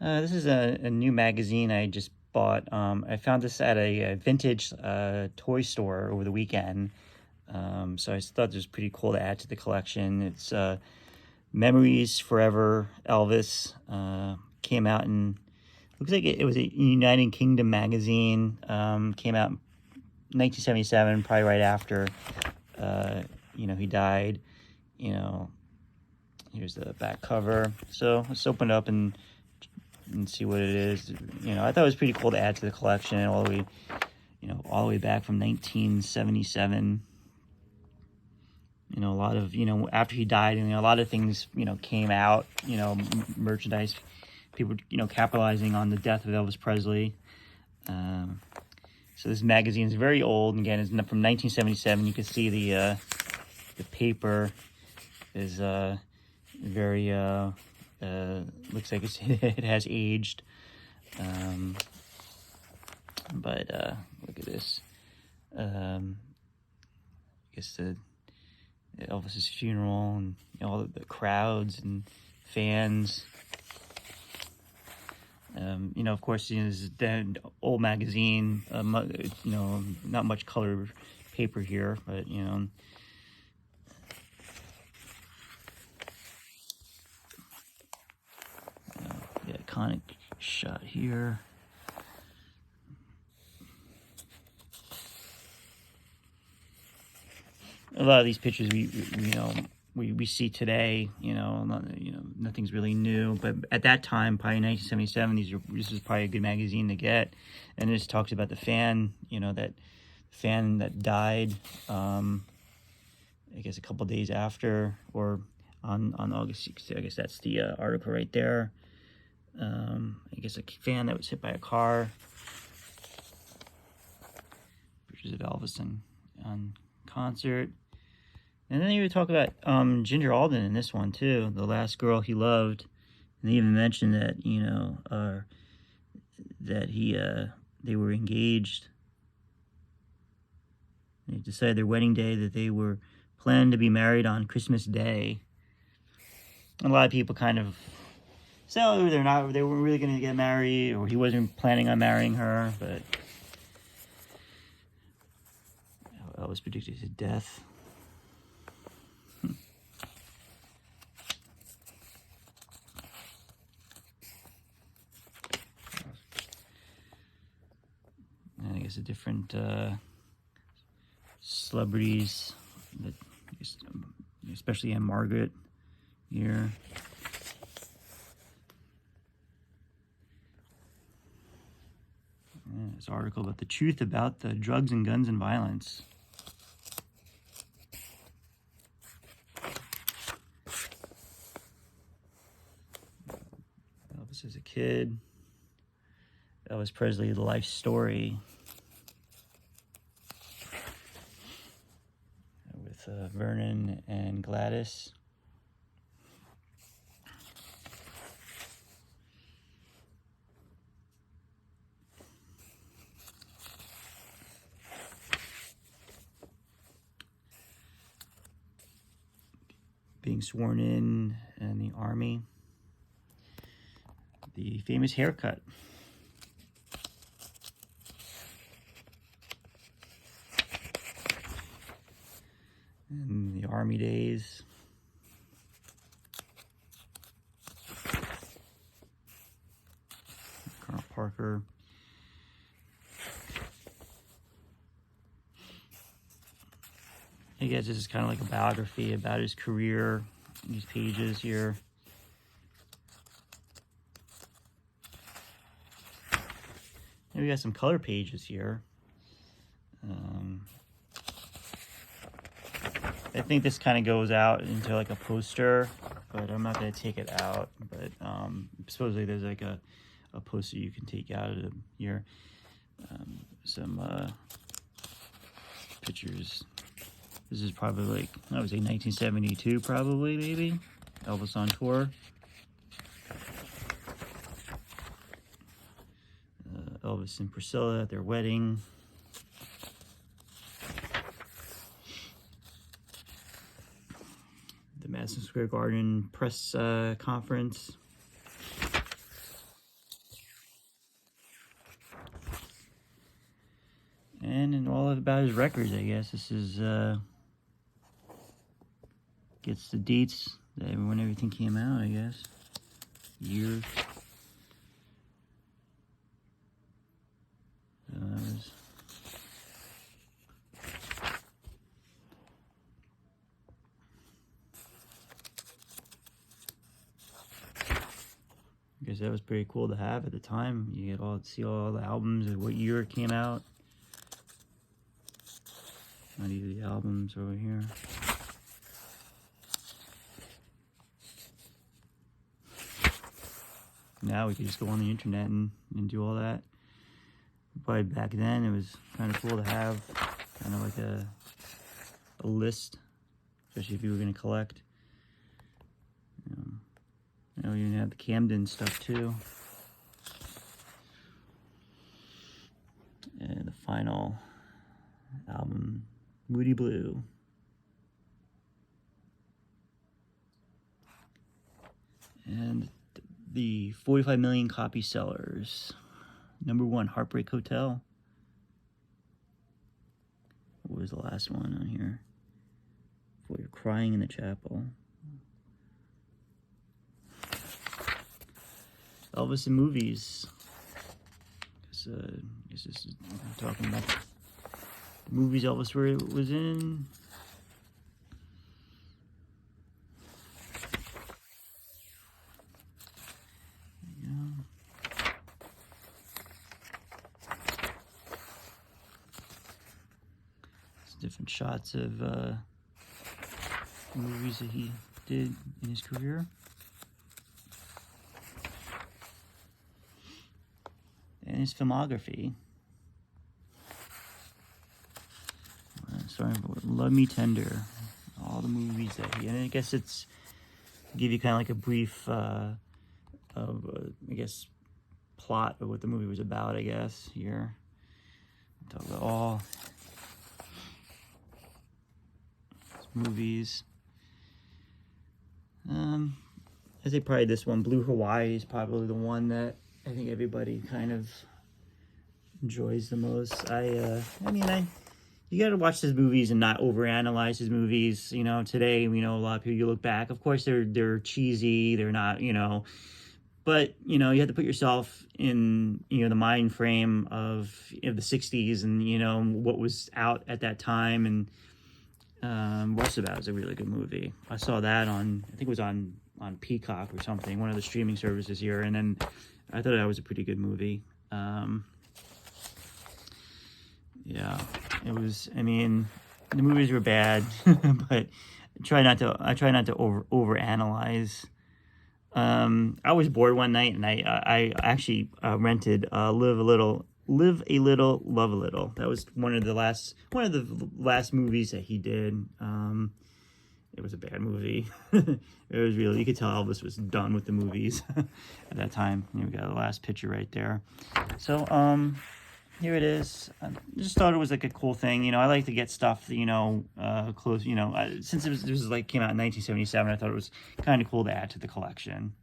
This is a new magazine I just bought. I found this at a vintage toy store over the weekend. So I thought it was pretty cool to add to the collection. It's Memories Forever Elvis. Came out in, looks like it was a United Kingdom magazine. Came out in 1977, probably right after, he died. You know, Here's the back cover. So let's open it up and see what it is. I thought it was pretty cool to add to the collection all the way back from 1977. A lot of, after he died, and a lot of things, came out, merchandise, people, capitalizing on the death of Elvis Presley. So this magazine is very old. Again, it's from 1977. You can see the paper is very looks like it has aged. But look at this. I guess the Elvis's funeral and all the crowds and fans. Of course, this is an old magazine. Not much color paper here, but the iconic shot here. A lot of these pictures we see today, nothing's really new. But at that time, probably 1977, this was probably a good magazine to get. And this talks about the fan, that fan that died, I guess a couple days after, or on August 6th. I guess that's the article right there. I guess a fan that was hit by a car. Pictures of Elvis on concert. And then they would talk about Ginger Alden in this one too, the last girl he loved, and they even mentioned that they were engaged. They decided their wedding day that they were planned to be married on Christmas Day. A lot of people kind of say, oh, they weren't really going to get married, or he wasn't planning on marrying her, but Elvis predicted his death. And I guess the different celebrities, that, especially Anne Margaret here. And this article about the truth about the drugs and guns and violence. Elvis as a kid. Elvis Presley, the life story. With Vernon and Gladys. Being sworn in the army. The famous haircut. And the army days. Colonel Parker. I guess this is kind of like a biography about his career. These pages here. And we got some color pages here. I think this kind of goes out into like a poster, but I'm not going to take it out. But supposedly there's like a poster you can take out of here. Some pictures. This is probably like, I would say 1972 probably, maybe. Elvis on tour. Elvis and Priscilla at their wedding. The Madison Square Garden press conference. And all about his records, I guess. This is, gets the dates when everything came out, I guess. Years. So that was... I guess that was pretty cool to have at the time. You get see all the albums and what year it came out. Not even the albums over here. Now we can just go on the internet and do all that. But back then it was kind of cool to have kind of like a list, especially if you were going to collect. You know, you have the Camden stuff too. And the final album, Moody Blue. And the 45 million copy sellers. #1, Heartbreak Hotel. What was the last one on here? For You're Crying in the Chapel. Elvis in movies. I guess this is talking about the movies Elvis was in. Different shots of movies that he did in his career. And his filmography. Starting with Love Me Tender. All the movies that he... And I guess it's... give you kind of like a brief, I guess, plot of what the movie was about, I guess, here. Talk about all... movies. I say probably this one, Blue Hawaii, is probably the one that I think everybody kind of enjoys the most. I mean, you got to watch his movies and not overanalyze his movies. You know, today, you know, a lot of people, you look back, of course, they're cheesy, they're not, you know, but, you know, you have to put yourself in, you know, the mind frame of the 60s and, you know, what was out at that time. And Rustabout is a really good movie. I saw that on, I think it was on Peacock or something, one of the streaming services here, and then I thought that was a pretty good movie. Yeah, it was. I mean, the movies were bad, but I try not to overanalyze. I was bored one night, and I actually rented Live a Little, Love a Little. That was one of the last movies that he did. It was a bad movie. It was really, you could tell Elvis was done with the movies at that time. You know, we got the last picture right there. So here it is. I just thought it was like a cool thing. You know, I like to get stuff, you know, close. You know, since this was like came out in 1977, I thought it was kind of cool to add to the collection.